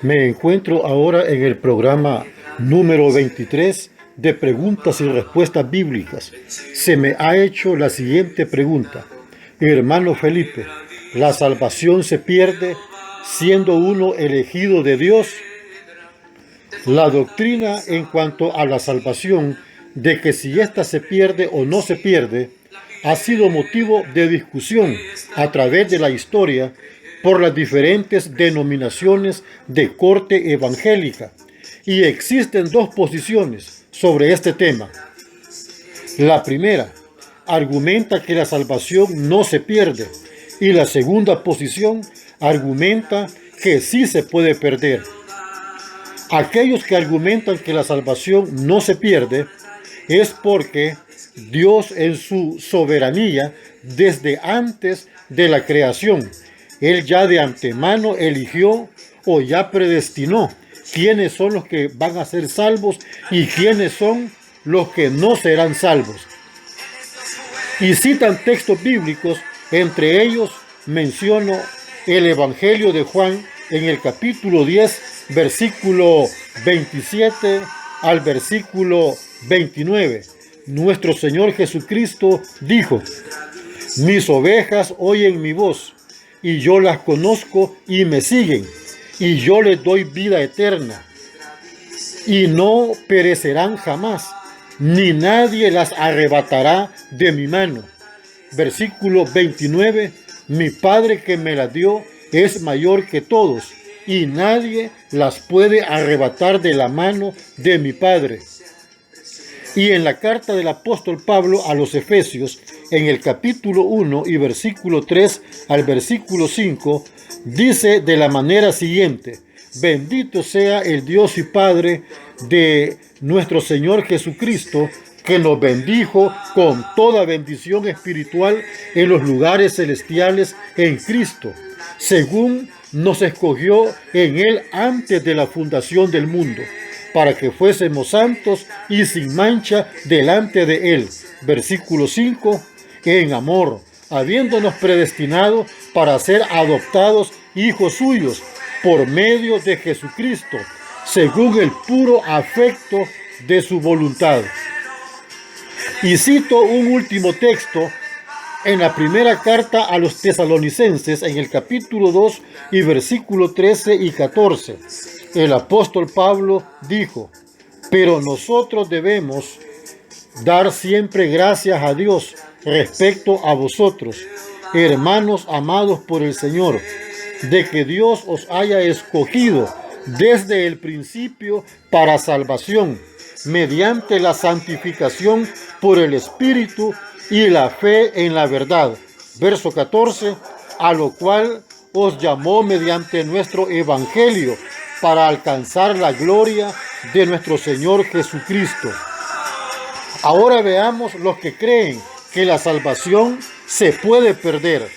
Me encuentro ahora en el programa número 23 de preguntas y respuestas bíblicas. Se me ha hecho la siguiente pregunta. Hermano Felipe, ¿la salvación se pierde siendo uno elegido de Dios? La doctrina en cuanto a la salvación, de que si ésta se pierde o no se pierde, ha sido motivo de discusión a través de la historia por las diferentes denominaciones de corte evangélica, y existen dos posiciones sobre este tema. La primera argumenta que la salvación no se pierde, y la segunda posición argumenta que sí se puede perder. Aquellos que argumentan que la salvación no se pierde es porque Dios en su soberanía, desde antes de la creación, Él ya de antemano eligió o ya predestinó quiénes son los que van a ser salvos y quiénes son los que no serán salvos. Y citan textos bíblicos, entre ellos menciono el Evangelio de Juan en el capítulo 10, versículo 27 al versículo 29. Nuestro Señor Jesucristo dijo: mis ovejas oyen mi voz, y yo las conozco y me siguen, y yo les doy vida eterna, y no perecerán jamás, ni nadie las arrebatará de mi mano. Versículo 29, mi Padre que me las dio es mayor que todos, y nadie las puede arrebatar de la mano de mi Padre. Y en la carta del apóstol Pablo a los Efesios, en el capítulo 1 y versículo 3 al versículo 5, dice de la manera siguiente: bendito sea el Dios y Padre de nuestro Señor Jesucristo, que nos bendijo con toda bendición espiritual en los lugares celestiales en Cristo, según nos escogió en Él antes de la fundación del mundo, para que fuésemos santos y sin mancha delante de Él. Versículo 5, en amor, habiéndonos predestinado para ser adoptados hijos suyos por medio de Jesucristo, según el puro afecto de su voluntad. Y cito un último texto en la primera carta a los tesalonicenses, en el capítulo 2 y versículo 13 y 14. El apóstol Pablo dijo: pero nosotros debemos dar siempre gracias a Dios respecto a vosotros, hermanos amados por el Señor, de que Dios os haya escogido desde el principio para salvación, mediante la santificación por el Espíritu y la fe en la verdad. Verso 14, a lo cual os llamó mediante nuestro evangelio para alcanzar la gloria de nuestro Señor Jesucristo. Ahora veamos los que creen que la salvación se puede perder.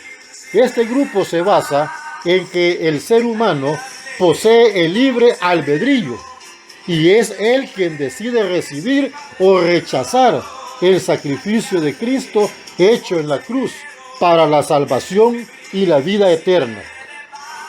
Este grupo se basa en que el ser humano posee el libre albedrío y es él quien decide recibir o rechazar el sacrificio de Cristo hecho en la cruz para la salvación y la vida eterna.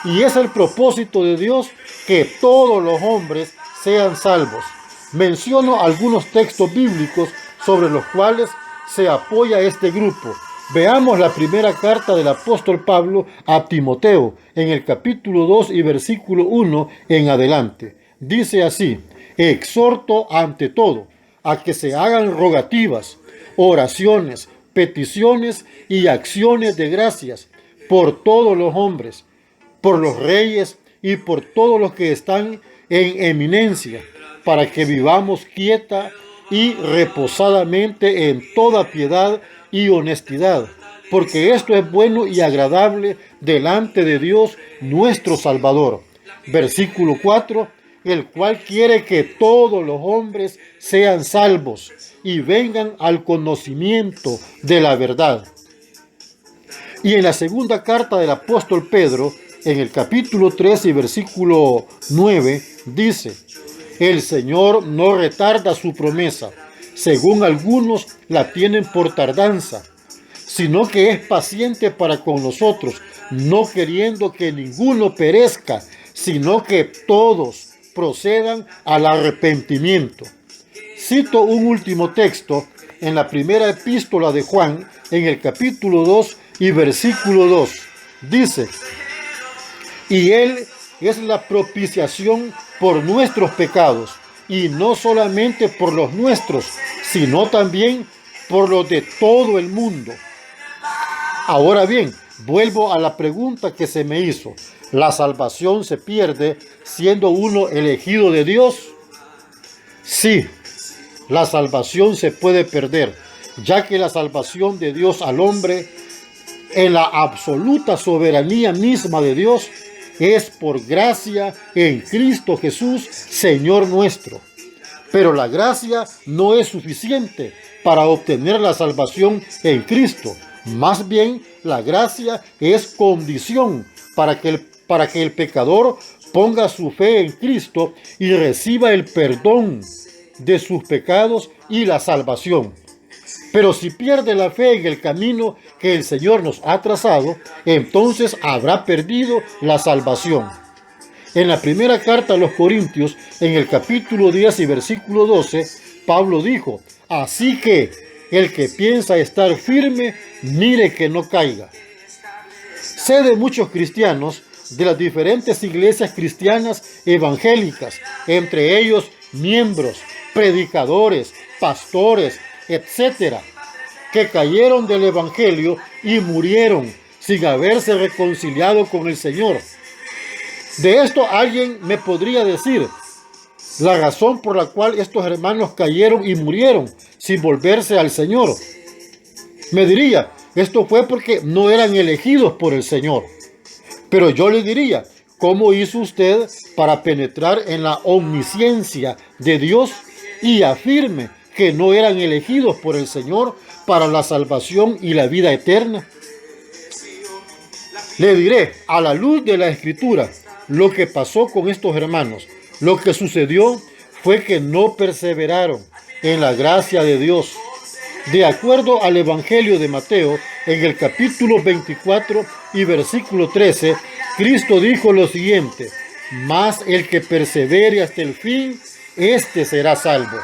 Y es el propósito de Dios que todos los hombres sean salvos. Menciono algunos textos bíblicos sobre los cuales se apoya este grupo. Veamos la primera carta del apóstol Pablo a Timoteo, en el capítulo 2 y versículo 1 en adelante. Dice así: exhorto ante todo a que se hagan rogativas, oraciones, peticiones y acciones de gracias por todos los hombres, por los reyes y por todos los que están en eminencia, para que vivamos quieta y reposadamente en toda piedad y honestidad, porque esto es bueno y agradable delante de Dios nuestro Salvador. Versículo 4, el cual quiere que todos los hombres sean salvos y vengan al conocimiento de la verdad. Y en la segunda carta del apóstol Pedro, en el capítulo 3 y versículo 9, dice: el Señor no retarda su promesa, según algunos la tienen por tardanza, sino que es paciente para con nosotros, no queriendo que ninguno perezca, sino que todos procedan al arrepentimiento. Cito un último texto en la primera epístola de Juan, en el capítulo 2 y versículo 2. Dice: y Él es la propiciación por nuestros pecados, y no solamente por los nuestros, sino también por los de todo el mundo. Ahora bien, vuelvo a la pregunta que se me hizo. ¿La salvación se pierde siendo uno elegido de Dios? Sí, la salvación se puede perder, ya que la salvación de Dios al hombre, en la absoluta soberanía misma de Dios, es por gracia en Cristo Jesús, Señor nuestro. Pero la gracia no es suficiente para obtener la salvación en Cristo. Más bien, la gracia es condición para que el pecador ponga su fe en Cristo y reciba el perdón de sus pecados y la salvación. Pero si pierde la fe en el camino que el Señor nos ha trazado, entonces habrá perdido la salvación. En la primera carta a los Corintios, en el capítulo 10 y versículo 12, Pablo dijo: así que el que piensa estar firme, mire que no caiga. Sé de muchos cristianos de las diferentes iglesias cristianas evangélicas, entre ellos miembros, predicadores, pastores, etcétera, que cayeron del evangelio y murieron sin haberse reconciliado con el Señor. De esto alguien me podría decir la razón por la cual estos hermanos cayeron y murieron sin volverse al Señor. Me diría, esto fue porque no eran elegidos por el Señor. Pero yo le diría, ¿cómo hizo usted para penetrar en la omnisciencia de Dios y afirme que no eran elegidos por el Señor para la salvación y la vida eterna? Le diré, a la luz de la Escritura, lo que pasó con estos hermanos. Lo que sucedió fue que no perseveraron en la gracia de Dios. De acuerdo al Evangelio de Mateo, en el capítulo 24 y versículo 13, Cristo dijo lo siguiente: mas el que persevere hasta el fin, éste será salvo.